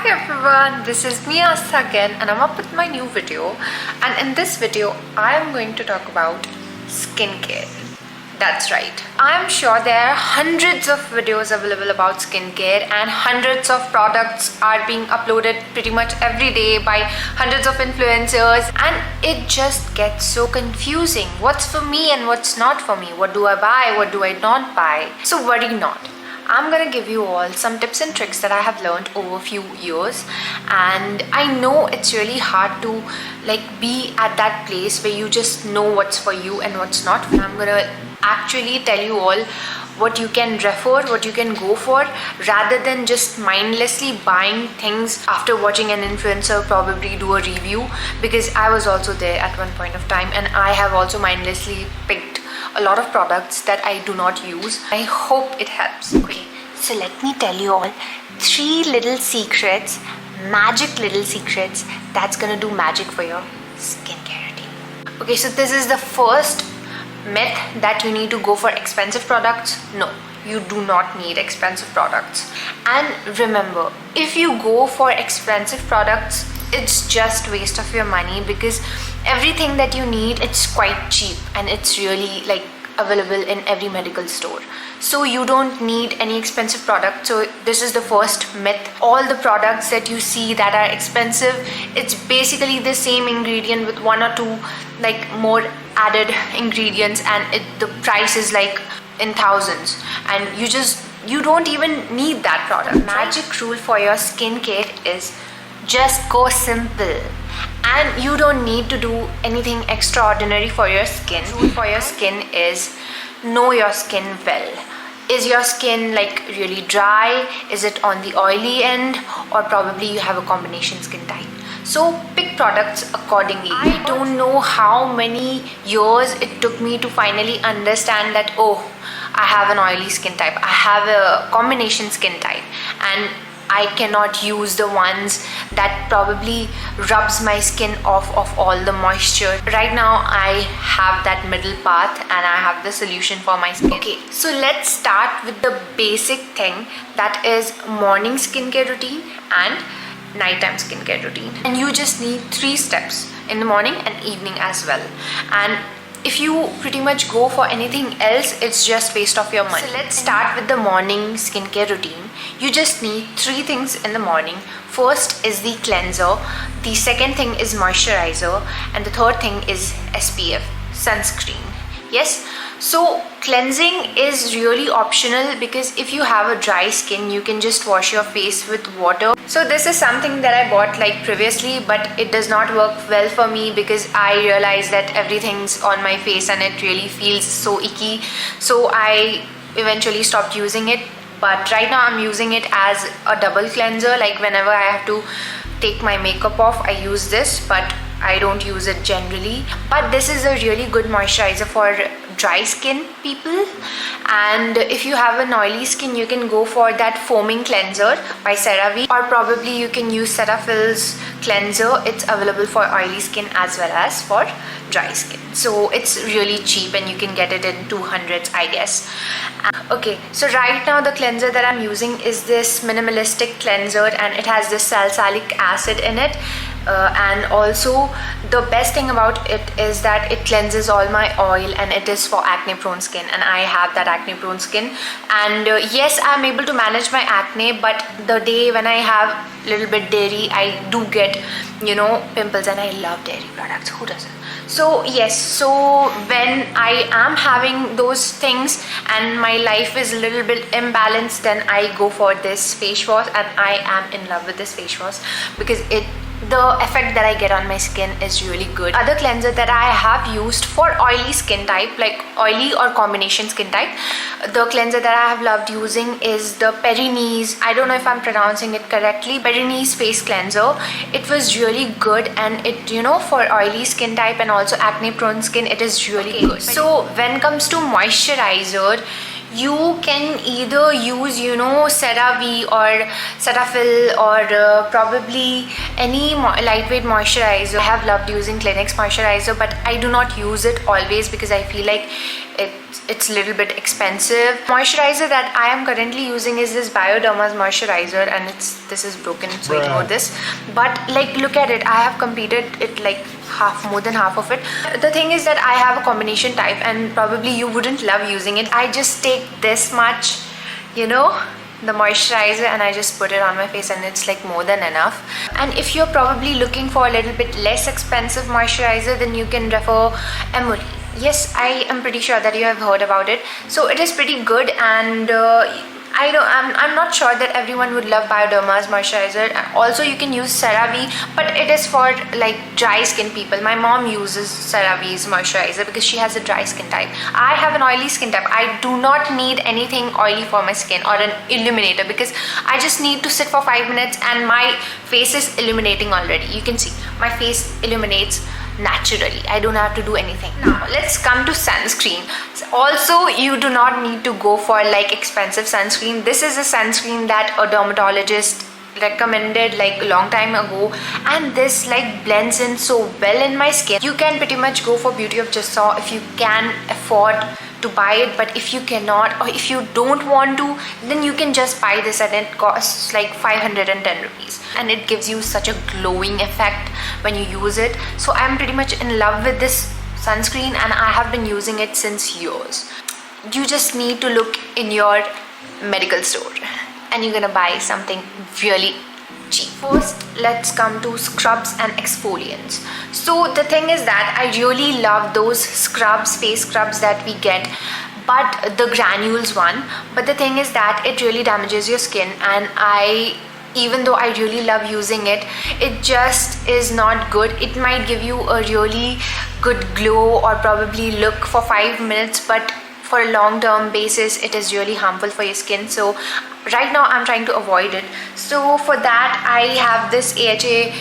Hi everyone, this is me Astha again and I'm up with my new video, and in this video I am going to talk about skincare. That's right. I am sure there are hundreds of videos available about skincare and hundreds of products are being uploaded pretty much every day by hundreds of influencers, and it just gets so confusing. What's for me and what's not for me? What do I buy? What do I not buy? So worry not. I'm gonna give you all some tips and tricks that I have learned over a few years, and I know it's really hard to be at that place where you just know what's for you and what's not. I'm gonna actually tell you all what you can refer, what you can go for, rather than just mindlessly buying things after watching an influencer probably do a review, because I was also there at one point of time and I have also mindlessly picked a lot of products that I do not use. I hope it helps. Okay, so let me tell you all 3 little secrets, magic little secrets that's gonna do magic for your skincare routine. Okay, so this is the first myth, that you need to go for expensive products. No, you do not need expensive products. And remember, if you go for expensive products, it's just waste of your money, because everything that you need, it's quite cheap and it's really available in every medical store. So you don't need any expensive product. So this is the first myth. All the products that you see that are expensive, it's basically the same ingredient with 1 or 2 more added ingredients, and the price is in thousands, and you don't even need that product. Magic rule for your skincare is just go simple, and you don't need to do anything extraordinary for your skin. Rule for your skin is know your skin well. Is your skin really dry? Is it on the oily end? Or probably you have a combination skin type. So pick products accordingly. I don't know how many years it took me to finally understand that, oh, I have an oily skin type, I have a combination skin type, and I cannot use the ones that probably rubs my skin off of all the moisture. Right now I have that middle path and I have the solution for my skin. Okay, so let's start with the basic thing, that is morning skincare routine and nighttime skincare routine. And you just need 3 steps, in the morning and evening as well. And if you pretty much go for anything else, it's just waste of your money. So let's start with the morning skincare routine. You just need 3 things in the morning. First is the cleanser, the second thing is moisturizer, and the third thing is SPF, sunscreen. Yes, so cleansing is really optional, because if you have a dry skin, you can just wash your face with water. So this is something that I bought previously, but it does not work well for me, because I realized that everything's on my face and it really feels so icky. So I eventually stopped using it, but right now I'm using it as a double cleanser. Whenever I have to take my makeup off, I use this, but I don't use it generally. But this is a really good moisturizer for dry skin people, and if you have an oily skin, you can go for that foaming cleanser by CeraVe, or probably you can use Cetaphil's cleanser. It's available for oily skin as well as for dry skin, so it's really cheap and you can get it in 200s, I guess. Okay, so right now the cleanser that I'm using is this minimalistic cleanser, and it has this salicylic acid in it. And also the best thing about it is that it cleanses all my oil, and it is for acne prone skin, and I have that acne prone skin. And yes, I'm able to manage my acne, but the day when I have little bit dairy, I do get pimples, and I love dairy products. Who doesn't? So yes, so when I am having those things and my life is a little bit imbalanced, then I go for this face wash, and I am in love with this face wash, because the effect that I get on my skin is really good. Other cleanser that I have used for oily skin type, oily or combination skin type, the cleanser that I have loved using is the Perine's, I don't know if I'm pronouncing it correctly, Perine's face cleanser. It was really good, and it for oily skin type and also acne prone skin, it is really good. So when it comes to moisturizer, you can either use CeraVe or Cetaphil or probably any lightweight moisturizer. I have loved using Clinique's moisturizer, but I do not use it always because I feel like it's a little bit expensive. Moisturizer that I am currently using is this Bioderma's moisturizer, and this is broken, so ignore this. But like, look at it, I have completed it like more than half of it. The thing is that I have a combination type, and probably you wouldn't love using it. I just take this much, you know, the moisturizer, and I just put it on my face, and it's like more than enough. And if you're probably looking for a little bit less expensive moisturizer, then you can refer Emory. Yes, I am pretty sure that you have heard about it. So it is pretty good, and I'm not sure that everyone would love Bioderma's moisturizer. Also, you can use CeraVe, but it is for like dry skin people. My mom uses CeraVe's moisturizer because she has a dry skin type. I have an oily skin type. I do not need anything oily for my skin or an illuminator, because I just need to sit for 5 minutes and my face is illuminating already. You can see my face illuminates naturally. I don't have to do anything. Now let's come to sunscreen. Also, you do not need to go for like expensive sunscreen. This is a sunscreen that a dermatologist recommended like a long time ago, and this like blends in so well in my skin. You can pretty much go for Beauty of Jassaw if you can afford to buy it, but if you cannot, or if you don't want to, then you can just buy this, and it costs like 510 rupees, and it gives you such a glowing effect when you use it. So I'm pretty much in love with this sunscreen, and I have been using it since years. You just need to look in your medical store, and you're gonna buy something really cheap. First, let's come to scrubs and exfoliants. So the thing is that I really love those scrubs, face scrubs that we get, but the granules one. But the thing is that it really damages your skin, and even though I really love using it, it just is not good. It might give you a really good glow or probably look for 5 minutes, but for a long-term basis it is really harmful for your skin. So right now I'm trying to avoid it. So for that, I have this AHA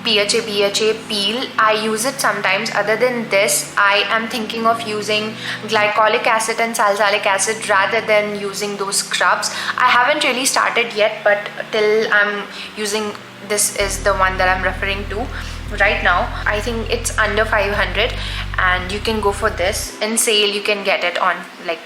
BHA peel. I use it sometimes. Other than this, I am thinking of using glycolic acid and salicylic acid rather than using those scrubs. I haven't really started yet, but till I'm using, this is the one that I'm referring to right now. I think it's under 500, and you can go for this. In sale you can get it on like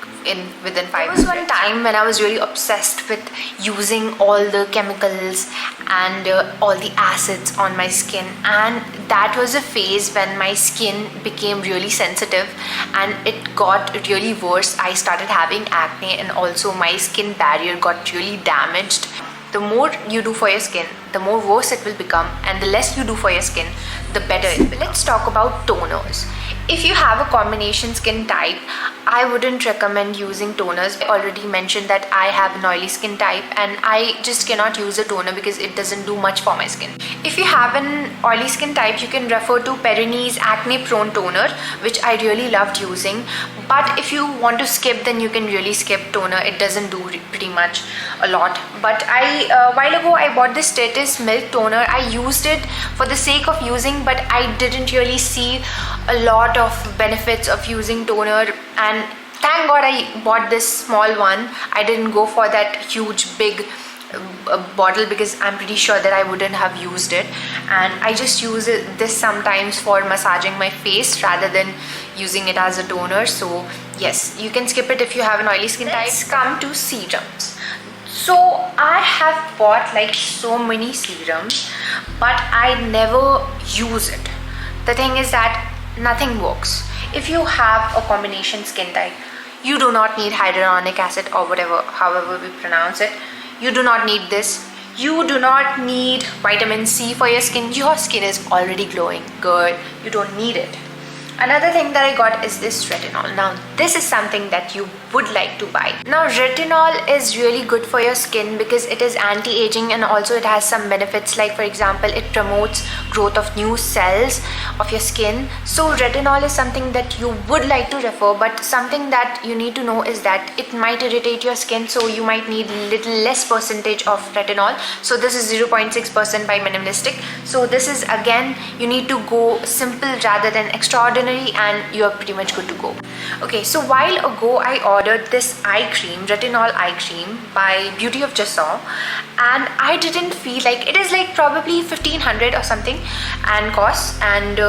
within 5 minutes. There was one time when I was really obsessed with using all the chemicals and all the acids on my skin, and that was a phase when my skin became really sensitive and it got really worse. I started having acne, and also my skin barrier got really damaged. The more you do for your skin, the more worse it will become, and the less you do for your skin, the better it will. Let's talk about toners. If you have a combination skin type, I wouldn't recommend using toners. I already mentioned that I have an oily skin type, and I just cannot use a toner because it doesn't do much for my skin. If you have an oily skin type, you can refer to Perrini's Acne Prone Toner, which I really loved using. But if you want to skip, then you can really skip toner. It doesn't do pretty much a lot. But a while ago I bought this Status Milk Toner. I used it for the sake of using, but I didn't really see a lot of benefits of using toner, and thank God I bought this small one. I didn't go for that huge big bottle because I'm pretty sure that I wouldn't have used it, and I just use this sometimes for massaging my face rather than using it as a toner. So yes, you can skip it if you have an oily skin type. Let's come to serums. So I have bought like so many serums, but I never use it. The thing is that nothing works. If you have a combination skin type, you do not need hyaluronic acid or whatever, however we pronounce it. You do not need this. You do not need vitamin C for your skin. Your skin is already glowing good. You don't need it. Another thing that I got is this retinol. Now this is something that you would like to buy. Now retinol is really good for your skin because it is anti-aging, and also it has some benefits, like for example it promotes growth of new cells of your skin. So retinol is something that you would like to refer, but something that you need to know is that it might irritate your skin, so you might need little less percentage of retinol. So this is 0.6% by Minimalistic. So this is, again, you need to go simple rather than extraordinary, and you're pretty much good to go. Okay, so while ago I ordered this eye cream, retinol eye cream by Beauty of Jassaw, and I didn't feel like it is like probably 1500 or something and costs, and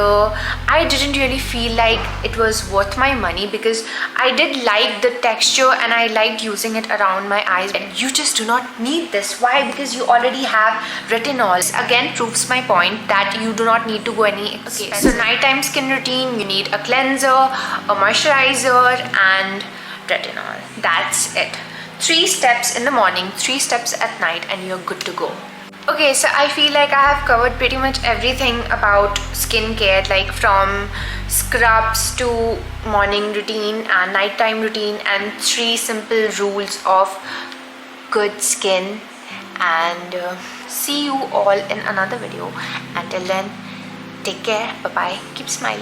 I didn't really feel like it was worth my money because I did like the texture and I liked using it around my eyes. And you just do not need this. Why? Because you already have retinol. Again, proves my point that you do not need to go any expensive. Okay, so nighttime skin routine, you need a cleanser, a moisturizer, and retinol. That's it. 3 steps in the morning, 3 steps at night, and you're good to go. Okay, so I feel like I have covered pretty much everything about skincare, like from scrubs to morning routine and nighttime routine, and 3 simple rules of good skin. And see you all in another video. Until then, take care. Bye bye. Keep smiling.